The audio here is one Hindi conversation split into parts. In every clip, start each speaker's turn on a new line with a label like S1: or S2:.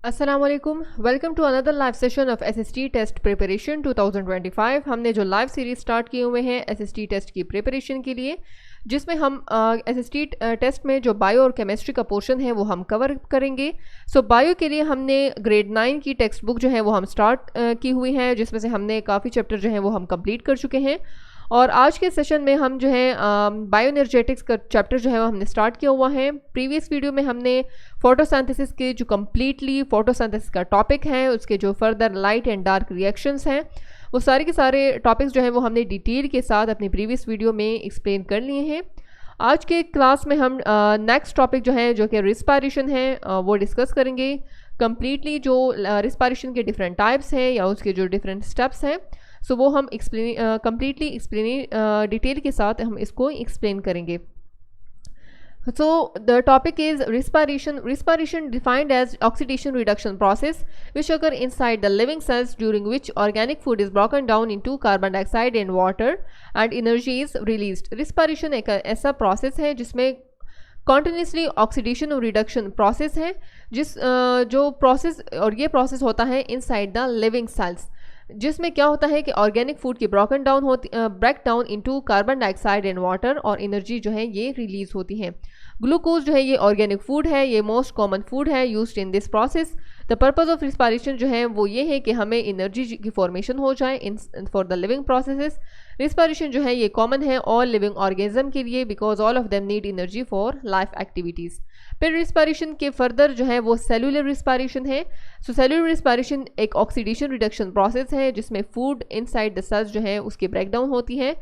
S1: अस्सलाम वालेकुम, welcome to another live session of SST test preparation 2025। हमने जो लाइव सीरीज स्टार्ट किए हुए हैं एसएसटी टेस्ट की प्रिपरेशन के लिए, जिसमें हम एसएसटी टेस्ट में जो बायो और केमिस्ट्री का पोर्शन है वो हम कवर करेंगे। सो बायो के लिए हमने ग्रेड 9 की टेक्स्ट बुक जो है वो हम स्टार्ट की हुई है, जिसमें से हमने काफ़ी चैप्टर जो है वो हम कंप्लीट कर चुके हैं। और आज के सेशन में हम जो है बायो एनर्जेटिक्स का चैप्टर जो है वो हमने स्टार्ट किया हुआ है। प्रीवियस वीडियो में हमने फोटोसिंथेसिस के जो कम्प्लीटली फोटोसिंथेसिस का टॉपिक है, उसके जो further light and dark reactions हैं, वो सारे के सारे टॉपिक्स जो है वो हमने डिटेल के साथ अपनी प्रीवियस वीडियो में एक्सप्लेन कर लिए हैं। आज के क्लास में हम नेक्स्ट टॉपिक जो है, जो कि रिस्पायरेशन है, वो डिस्कस करेंगे। कम्प्लीटली जो रिस्पायरेशन के डिफरेंट टाइप्स हैं या उसके जो डिफरेंट स्टेप्स हैं, सो वो हम कम्प्लीटली एक्सप्लेन डिटेल के साथ हम इसको एक्सप्लेन करेंगे। So the topic is respiration. Respiration defined as oxidation reduction process which occur inside the living cells, during which organic food is broken down into carbon dioxide and water and energy is released. Respiration एक ऐसा process है जिसमें कॉन्टिन्यूसली ऑक्सीडेशन और रिडक्शन प्रोसेस है, जो प्रोसेस, और ये प्रोसेस होता है इनसाइड द लिविंग सेल्स, जिसमें क्या होता है कि ऑर्गेनिक फूड की break down into carbon dioxide and water, और एनर्जी जो है ये रिलीज होती है। ग्लूकोज जो है ये ऑर्गेनिक फूड है, ये मोस्ट कॉमन फूड है used in this process. The purpose of respiration जो है वो ये है कि हमें एनर्जी की फॉर्मेशन हो जाए in for the living processes. Respiration जो है ये कॉमन है ऑल लिविंग ऑर्गेनिज्म के लिए, because all of them need energy for life activities. फिर रिस्पायरेशन के फर्दर जो है वो सेलुलर रिस्पायरेशन है। सो सेलुलर रिस्पायरेशन एक ऑक्सीडेशन रिडक्शन प्रोसेस है जिसमें फूड इनसाइड द सेल्स जो है उसकी ब्रेकडाउन होती है।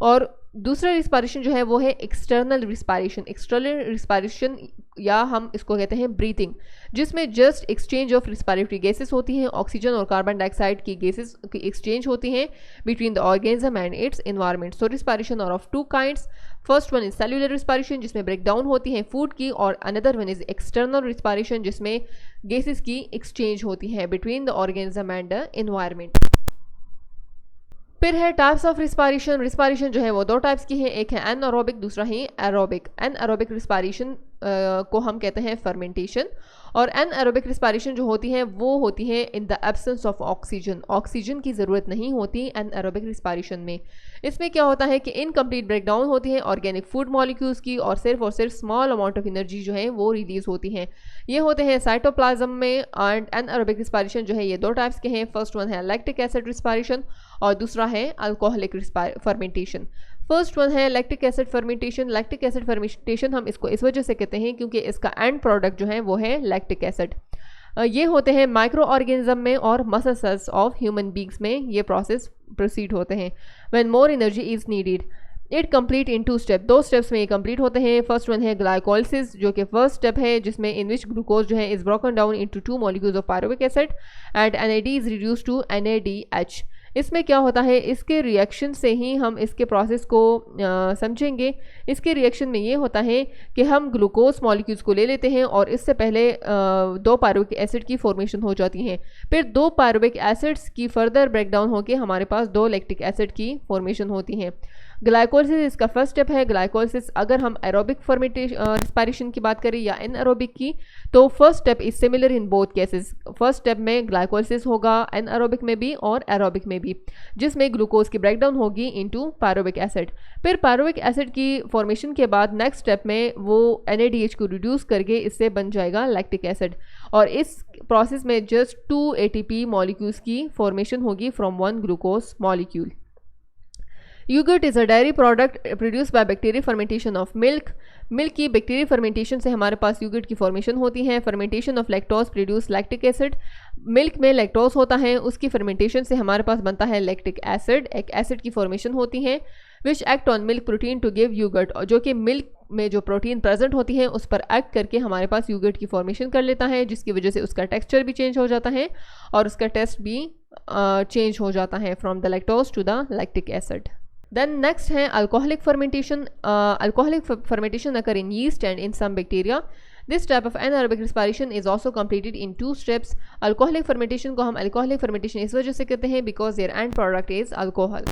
S1: और दूसरा रिस्पायरेशन जो है वो है एक्सटर्नल रिस्पायरेशन। एक्सटर्नल रिस्पायरेशन या हम इसको कहते हैं ब्रीथिंग, जिसमें just exchange of respiratory gases होती हैं, ऑक्सीजन और कार्बन डाइऑक्साइड की गैसेस की एक्सचेंज होती हैं between the organism and its environment. So respiration are of two kinds. First one is cellular respiration जिसमें ब्रेकडाउन होती है फूड की, और another one is external respiration जिसमें गैसेस की एक्सचेंज होती है between the organism and the environment. फिर है टाइप्स ऑफ रिस्पायरेशन। रिस्पायरेशन जो है वो दो टाइप्स की है, एक है एनएरोबिक, दूसरा है एरोबिक। एनएरोबिक रिस्पायरेशन को हम कहते हैं फर्मेंटेशन, और एनएरोबिक रिस्पायरेशन जो होती है वो होती है in the absence of oxygen. Oxygen की ज़रूरत नहीं होती एनएरोबिक रिस्पायरेशन में। इसमें क्या होता है कि इनकम्प्लीट ब्रेकडाउन होती है ऑर्गेनिक फूड मॉलिक्यूल्स की, और सिर्फ स्मॉल अमाउंट ऑफ एनर्जी जो है वो रिलीज होती है। ये होते हैं साइटोप्लाज्म में। एंड एनएरोबिक रिस्पायरेशन जो है ये दो टाइप्स के हैं। फर्स्ट वन है लैक्टिक एसिड रिस्पायरेशन और दूसरा है अल्कोहलिक फर्मेंटेशन। फर्स्ट वन है lactic acid fermentation. Lactic acid fermentation हम इसको इस वजह से कहते हैं क्योंकि इसका एंड प्रोडक्ट जो है वो है लैक्टिक एसिड। ये होते हैं माइक्रो ऑर्गेनिज्म में और muscle cells of human beings में ये प्रोसेस प्रोसीड होते हैं। When more energy is needed it complete in 2 step. 2 steps में ये कंप्लीट होते हैं। फर्स्ट वन है ग्लाइकोलिसिस, जो कि फर्स्ट स्टेप है जिसमें इन विच ग्लूकोज जो है is broken down into 2 molecules of pyruvic acid and NAD is reduce to NADH। इसमें क्या होता है, इसके रिएक्शन से ही हम इसके प्रोसेस को समझेंगे। इसके रिएक्शन में ये होता है कि हम ग्लूकोज मॉलिक्यूल्स को ले लेते हैं और इससे पहले 2 पायरुविक एसिड की फॉर्मेशन हो जाती है। फिर 2 पायरुविक एसिड्स की फर्दर ब्रेकडाउन होकर हमारे पास 2 लैक्टिक एसिड की फॉर्मेशन होती है। ग्लाइकोलिसिस इसका फर्स्ट स्टेप है। ग्लाइकोलिसिस अगर हम एरोबिक रिस्पायरेशन की बात करें या एनएरोबिक की, तो first step is similar in both cases. First step में ग्लाइकोलिसिस होगा एनएरोबिक में भी और एरोबिक में भी, जिसमें ग्लूकोज की ब्रेकडाउन होगी इनटू पायरुविक एसिड। फिर पायरुविक एसिड की फॉर्मेशन के बाद नेक्स्ट स्टेप में वो NADH को रिड्यूस करके इससे बन जाएगा लैक्टिक एसिड, और इस प्रोसेस में जस्ट 2 ATP मॉलिक्यूल्स की फॉर्मेशन होगी from 1 glucose molecule. Yogurt is a dairy product produce by bacterial fermentation of milk. Milk की बैक्टीरियल फर्मेंटेशन से हमारे पास यूगर्ट की फॉर्मेशन होती है। Fermentation of lactose produce lactic acid. Milk में लैक्टोज होता है, उसकी फर्मेंटेशन से हमारे पास बनता है लैक्टिक एसिड। एक एसिड की फॉर्मेशन होती है which act on milk protein to give यूगर्ट, जो कि मिल्क में जो प्रोटीन प्रेजेंट होती है उस पर एक्ट करके हमारे पास यूगर्ट की फॉर्मेशन कर लेता है, जिसकी वजह से उसका टेक्सचर भी चेंज हो जाता है और उसका टेस्ट भी चेंज हो जाता है from the lactose to the lactic acid. Then next है alcoholic fermentation. Alcoholic fermentation occur in yeast and in some bacteria. This type of anaerobic respiration is also completed in 2 steps. Alcoholic fermentation को हम alcoholic fermentation इस वजह से कहते हैं because their end product is alcohol.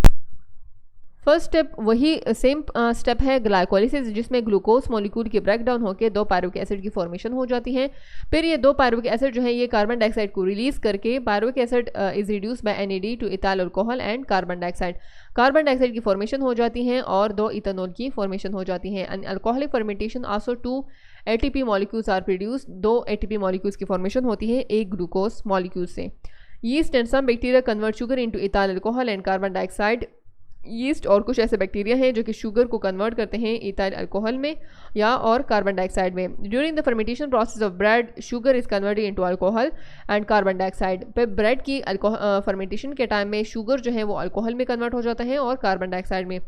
S1: First step वही सेम स्टेप है ग्लाइकोलिसिस, जिसमें ग्लूकोज मॉलिक्यूल की ब्रेकडाउन होकर 2 पायरुविक एसिड की फॉर्मेशन हो जाती है। फिर ये 2 पायरुविक एसिड जो है ये कार्बन डाइऑक्साइड को रिलीज करके pyruvic acid is reduce by NAD two ethyl alcohol and carbon dioxide की फॉर्मेशन हो जाती है और 2 इथेनॉल की फॉर्मेशन हो जाती है। And alcoholic fermentation also 2 ATP molecules are produce, 2 ATP molecules की फॉर्मेशन होती है एक ग्लूकोज मॉलिक्यूल से। Yeast and some bacteria convert sugar into ethyl alcohol and carbon dioxide. Yeast और कुछ ऐसे बैक्टीरिया हैं जो कि शुगर को कन्वर्ट करते हैं इथाइल अल्कोहल में या और कार्बन डाइऑक्साइड में। During the fermentation process of bread sugar is converted into alcohol and carbon dioxide. पे ब्रेड की फर्मेंटेशन के टाइम में शुगर जो है वो अल्कोहल में कन्वर्ट हो जाता है और कार्बन डाइऑक्साइड में।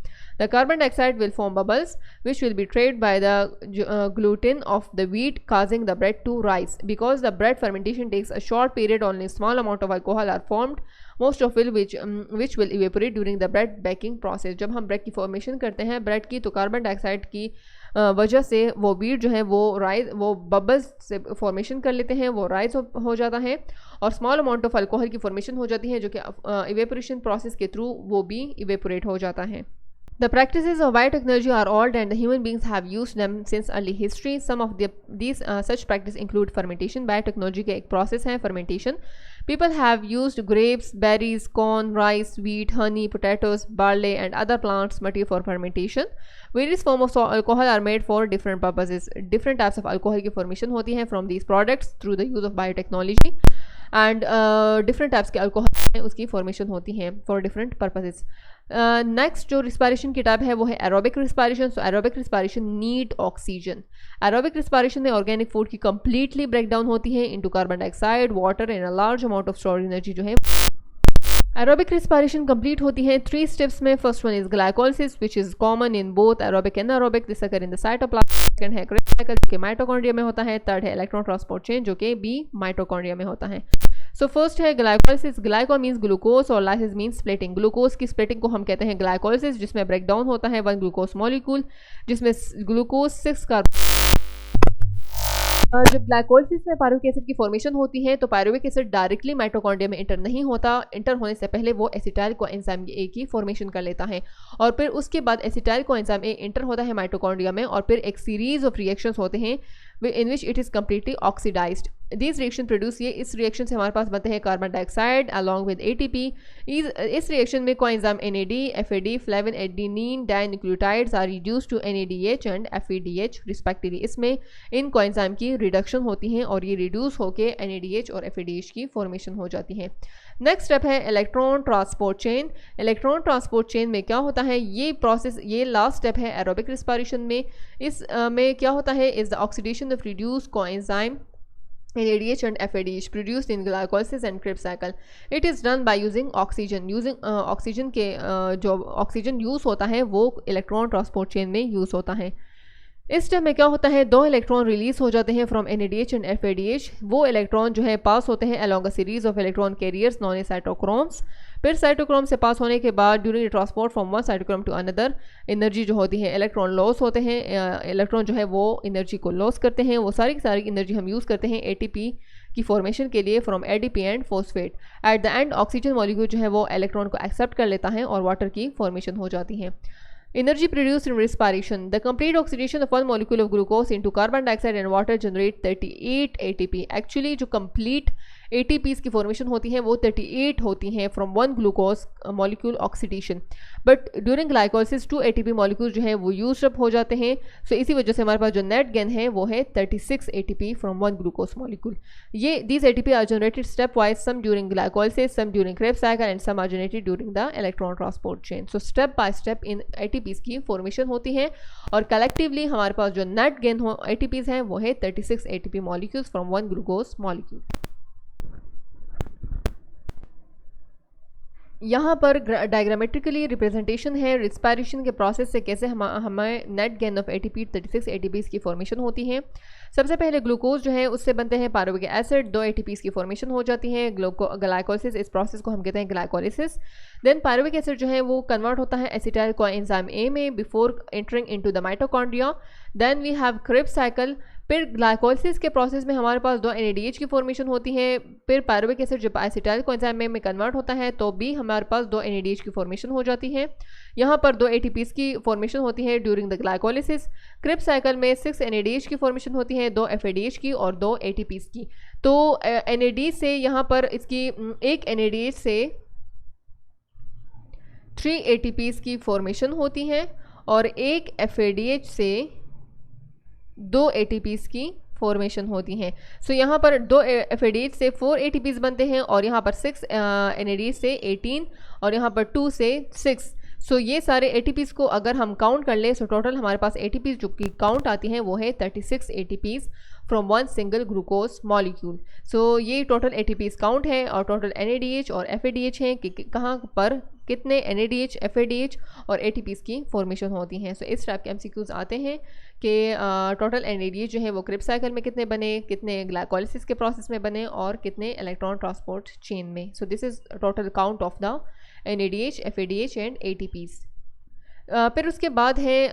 S1: The carbon dioxide will form bubbles which will be trade by the gluten of the wheat causing the bread to rise. Because the bread fermentation takes a short period, only small amount of alcohol are formed, most of which will evaporate during the bread baking process. जब हम ब्रेड की फॉर्मेशन करते हैं ब्रेड की तो कार्बन डाइऑक्साइड की वजह से वो वीट जो है वो बबल्स से फॉर्मेशन कर लेते हैं, वो राइज हो जाता है और स्मॉल अमाउंट ऑफ अल्कोहल की फॉर्मेशन हो जाती है जो कि इवेपोरेशन प्रोसेस के थ्रू वो भी इवेपोरेट हो जाता है। The practices of biotechnology are old and the human beings have used them since early history. Some of these such practices include fermentation. Biotechnology का एक process है fermentation. People have used grapes, berries, corn, rice, wheat, honey, potatoes, barley and other plants material for fermentation. Various forms of alcohol are made for different purposes. Different types of alcohol की formation होती है from these products through the use of biotechnology. And different types के अल्कोहल उसकी फॉर्मेशन होती हैं फॉर डिफरेंट पर्पसेस। नेक्स्ट जो रिस्पायरेशन की टाइप है वो है aerobic respiration. So aerobic respiration need oxygen. Aerobic respiration में ऑर्गेनिक फूड की कंप्लीटली ब्रेकडाउन होती है into carbon dioxide, water and a large amount of stored energy जो है। एरोबिक रिस्पायरेशन कंप्लीट होती है 3 स्टेप्स में। First one is glycolysis which is common in both aerobic and aerobic. This occur in the cytoplasm. Second है क्रेब्स साइकिल जो कि माइटोकॉन्ड्रिया में होता है। थर्ड है इलेक्ट्रॉन ट्रांसपोर्ट चेन जो कि बी माइटोकॉन्ड्रिया में होता है। सो फर्स्ट है ग्लाइकोलिसिस। ग्लाइको मीन्स ग्लूकोज और लाइसिस मीन्स स्प्लिटिंग। ग्लूकोज की स्प्लिटिंग को हम कहते हैं ग्लाइकोलिसिस, जिसमें ब्रेकडाउन होता है 1 ग्लूकोज मॉलिक्यूल जिसमें ग्लूकोज 6 कार्बन। जब ग्लाइकोलिसिस में पायरुविक एसिड की फॉर्मेशन होती है तो पायरुविक एसिड डायरेक्टली माइटोकॉन्ड्रिया में इंटर नहीं होता। इंटर होने से पहले वो एसिटाइल कोएंजाइम ए की फॉर्मेशन कर लेता है और फिर उसके बाद एसिटाइल कोएंजाइम ए इंटर होता है माइटोकॉन्ड्रिया में और फिर एक सीरीज ऑफ रिएक्शंस होते हैं in which it is completely oxidized. These reaction produce ये इस रिएक्शन से हमारे पास बनते हैं carbon dioxide along with ATP. इस रिएक्शन में coenzyme NAD, FAD, flavin, adenine dinucleotides are reduced to NADH and FADH respectively. इसमें इन कोएंजाइम की रिडक्शन होती है और ये रिड्यूस होकर NADH और FADH की फॉर्मेशन हो जाती है। नेक्स्ट स्टेप है electron transport chain. Electron transport chain में क्या होता है, ये प्रोसेस ये लास्ट स्टेप है एरोबिक रिस्पायरेशन में। इस में क्या होता है is the oxidation of reduce coenzyme NADH and FADH produced in glycolysis and Krebs cycle. It is done by using oxygen. Oxygen के जो ऑक्सीजन यूज़ होता है वो इलेक्ट्रॉन ट्रांसपोर्ट चेन में यूज़ होता है। इस स्टेप में क्या होता है 2 इलेक्ट्रॉन रिलीज हो जाते हैं फ्रॉम NADH एंड FADH। वो इलेक्ट्रॉन जो है पास होते हैं along a series of electron carriers known as cytochromes. फिर साइटोक्रोम से पास होने के बाद during transport from one cytochrome to another energy जो होती है इलेक्ट्रॉन लॉस होते हैं। इलेक्ट्रॉन जो है वो एनर्जी को लॉस करते हैं। वो सारी की सारी एनर्जी हम यूज़ करते हैं ATP की फॉर्मेशन के लिए from ADP and phosphate. At the end oxygen molecule जो है वो इलेक्ट्रॉन को एक्सेप्ट कर लेता है और वाटर की फॉर्मेशन हो जाती है। Energy produced in respiration. The complete oxidation of one molecule of glucose into carbon dioxide and water generate 38 ATP. Actually जो complete ATPs की फॉर्मेशन होती है वो 38 होती हैं from 1 glucose molecule oxidation. But during glycolysis 2 ATP molecule जो है वो यूज अप हो जाते हैं। सो इसी वजह से हमारे पास जो नेट गेन है वो है 36 ATP फ्रॉम 1 ग्लूकोज मॉलिक्यूल। ये these ATP are generated step wise, some during glycolysis, some during Krebs cycle and some are generated during the electron transport chain. So step by step इन ATPs की फॉर्मेशन होती है और कलेक्टिवली हमारे पास जो नेट गेन हो ATPs हैं वो है 36 ATP molecules from 1 glucose molecule. यहाँ पर डायग्रामेट्रिकली रिप्रेजेंटेशन है रिस्पायरेशन के प्रोसेस से कैसे हमें net gain of ATP 36 ATPs की फॉर्मेशन होती है। सबसे पहले ग्लूकोज जो है उससे बनते हैं पायरुविक एसिड, 2 ATPs की फॉर्मेशन हो जाती है। ग्लाइकोलिसिस इस प्रोसेस को हम कहते हैं ग्लाइकोलिसिस। देन पायरुविक एसिड जो है वो कन्वर्ट होता है एसिटाइल कोएंजाइम A में before entering into the mitochondria. Then we have Krebs cycle. फिर ग्लाइकोलिसिस के प्रोसेस में हमारे पास 2 NADH की फॉर्मेशन होती है। फिर पायरुविक एसिड जब एसिटाइल कोएंजाइम में कन्वर्ट होता है तो भी हमारे पास 2 NADH की फॉर्मेशन हो जाती है। यहाँ पर 2 ATPs की फॉर्मेशन होती है during the glycolysis. Cribs cycle में 6 NADH की फॉर्मेशन होती है, 2 FADH की और 2 ATPs की। तो NAD से यहाँ पर इसकी एक NADH से 3 ATPs की फॉर्मेशन होती है और एक FADH से 2 ATPs की फॉर्मेशन होती हैं। सो यहाँ पर 2 FADH से 4 ATPs बनते हैं और यहाँ पर 6 NADH से 18 और यहाँ पर 2 से 6। सो ये सारे ATPs को अगर हम काउंट कर लें, सो टोटल हमारे पास ATPs जो कि काउंट आती हैं वो है 36 ATPs from one single glucose molecule. So ये टोटल ATPs काउंट है और टोटल NADH और FADH हैं कि कहाँ पर कितने NADH, FADH और ATPs की फॉर्मेशन होती हैं। सो इस टाइप के MCQs आते हैं कि टोटल NADH जो है वो क्रिब्स साइकिल में कितने बने, कितने ग्लाइकोलिसिस के प्रोसेस में बने और कितने इलेक्ट्रॉन ट्रांसपोर्ट चेन में। So this is total count of the NADH, FADH and ATPs। फिर उसके बाद है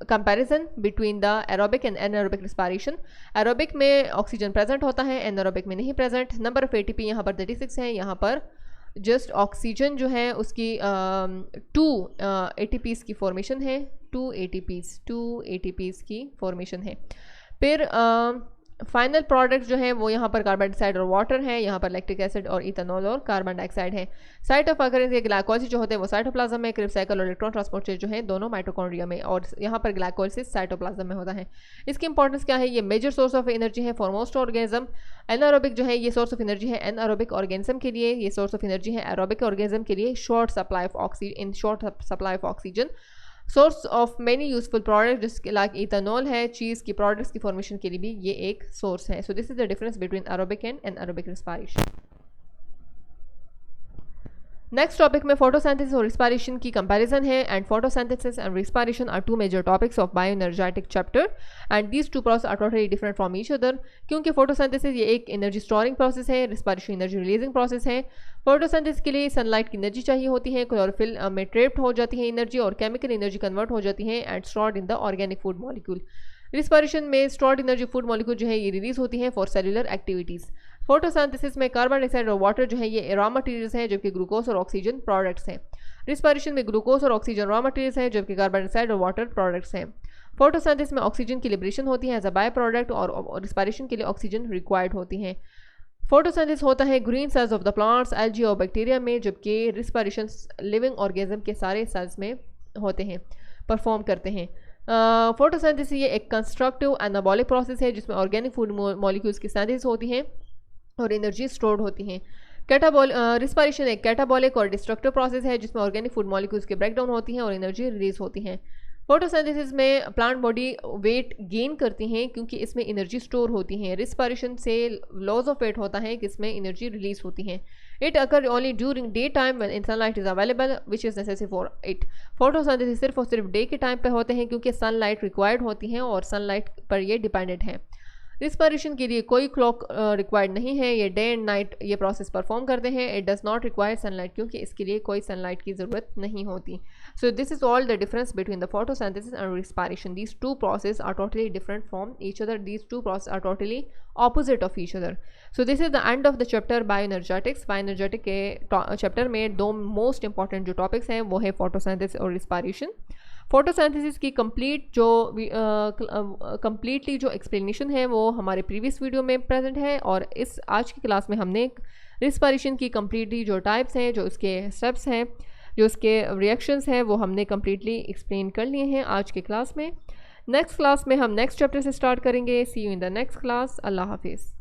S1: comparison between the aerobic and anaerobic respiration. Aerobic में ऑक्सीजन प्रेजेंट होता है, एनारोबिक में नहीं प्रेजेंट। नंबर ऑफ ATP यहाँ पर 36 है, यहाँ पर जस्ट ऑक्सीजन जो है उसकी 2 ATPs की फॉर्मेशन है, 2 ATPs की फॉर्मेशन है। फिर फाइनल प्रोडक्ट जो है वो यहाँ पर कार्बन डाइऑक्साइड और वाटर है, यहाँ पर लैक्टिक एसिड और इथेनॉल और कार्बन डाइऑक्साइड है। साइट ऑफ अकरेंस ये ग्लाइकोलिसिस जो होते हैं वो साइटोप्लाज्म में, क्रिब्स साइकिल और इलेक्ट्रॉन ट्रांसपोर्ट जो है दोनों माइटोकॉन्ड्रिया में, और यहाँ पर ग्लाइकोलिसिस साइटोप्लाज्म में होता है। इसकी इंपॉर्टेंस क्या है, ये मेजर सोर्स ऑफ एनर्जी है फॉर मोस्ट ऑर्गेनिज्म। एनारोबिक जो है ये सोर्स ऑफ एनर्जी है एनारोबिक ऑर्गेनिज्म के लिए, ये सोर्स ऑफ एनर्जी है एरोबिक ऑर्गेनिज्म के लिए, short supply of oxygen. Source of many useful product जिसके लाइक इथेनॉल है, चीज़ की प्रोडक्ट्स की फॉर्मेशन के लिए भी ये एक सोर्स है। So this is the difference between aerobic and anaerobic respiration. Next topic में फोटोसिंथेसिस और रिस्पायरेशन की कंपैरिजन है। And photosynthesis and respiration are 2 major topics of bioenergetic chapter and these 2 process are totally different from each other. क्योंकि फोटोसिंथेसिस ये एक एनर्जी स्टोरिंग प्रोसेस है, रिस्पायरेशन एनर्जी रिलीजिंग प्रोसेस है। फोटोसिंथेसिस के लिए सनलाइट की एनर्जी चाहिए होती है, क्लोरोफिल में ट्रैप्ड हो जाती है एनर्जी और केमिकल एनर्जी कन्वर्ट हो जाती है and stored in the organic food molecule. Respiration में स्टोर्ड एनर्जी फूड मॉलिक्यूल जो है ये रिलीज होती है फॉर सेलुलर एक्टिविटीज़। फोटोसिंथेसिस में कार्बन डाइऑक्साइड और वाटर जो है ये रॉ मटेरियल्स हैं, जबकि ग्लूकोज और ऑक्सीजन प्रोडक्ट्स हैं। रिस्पायरेशन में ग्लूकोज और ऑक्सीजन रॉ मटेरियल्स हैं, जबकि कार्बन डाइऑक्साइड और वाटर प्रोडक्ट्स हैं। फोटोसिंथेसिस में ऑक्सीजन की लिबरेशन होती है एज अ बाय प्रोडक्ट और रिस्पायरेशन के लिए ऑक्सीजन रिक्वायर्ड होती है। फोटोसिंथेसिस होता है green cells of the plants, algae और बैक्टीरिया में, जबकि रिस्पायरेशन लिविंग ऑर्गेनिज्म के सारे सेल्स में होते हैं, परफॉर्म करते हैं। फोटोसिंथेसिस ये एक कंस्ट्रक्टिव एनाबॉलिक प्रोसेस है जिसमें ऑर्गेनिक फूड मॉलिक्यूल्स की सिंथेसिस होती है और एनर्जी स्टोर्ड होती हैं। रिस्पायरेशन एक कैटाबॉलिक और डिस्ट्रक्टिव प्रोसेस है जिसमें ऑर्गेनिक फूड मॉलिक्यूल्स के ब्रेकडाउन होती हैं और एनर्जी रिलीज होती हैं। फोटोसिंथेसिस में प्लांट बॉडी वेट गेन करती हैं क्योंकि इसमें एनर्जी स्टोर होती है। रिस्पायरेशन से लॉस ऑफ वेट होता है कि इसमें एनर्जी रिलीज होती है। It occur only during day time when sunlight is available which is necessary for it. Photosynthesis सिर्फ और सिर्फ डे के टाइम पे होते हैं क्योंकि सनलाइट रिक्वायर्ड होती हैं और सनलाइट पर ये डिपेंडेंट है। रिस्पायरेशन के लिए कोई क्लॉक रिक्वायर्ड नहीं है, ये डे एंड नाइट ये प्रोसेस परफॉर्म करते हैं। It does not require sunlight क्योंकि इसके लिए कोई सनलाइट की ज़रूरत नहीं होती। So this is all the difference between the photosynthesis and respiration. These 2 process are totally different from each other, these 2 process are totally opposite of each other. So this is the end of the chapter bioenergetics. Bioenergetic के चैप्टर में 2 मोस्ट इंपॉर्टेंट जो टॉपिक्स हैं वो है फोटोसिंथेसिस और रिस्पायरेशन। फोटोसिंथेसिस की कंप्लीटली जो एक्सप्लेनेशन है वो हमारे प्रीवियस वीडियो में प्रेजेंट है और इस आज की क्लास में हमने रिस्पायरेशन की कंप्लीटली जो टाइप्स हैं, जो उसके स्टेप्स हैं, जो उसके रिएक्शंस हैं वो हमने कंप्लीटली एक्सप्लेन कर लिए हैं आज की क्लास में। नेक्स्ट क्लास में हम नेक्स्ट चैप्टर से स्टार्ट करेंगे। See you in the next class. अल्लाह हाफिज़।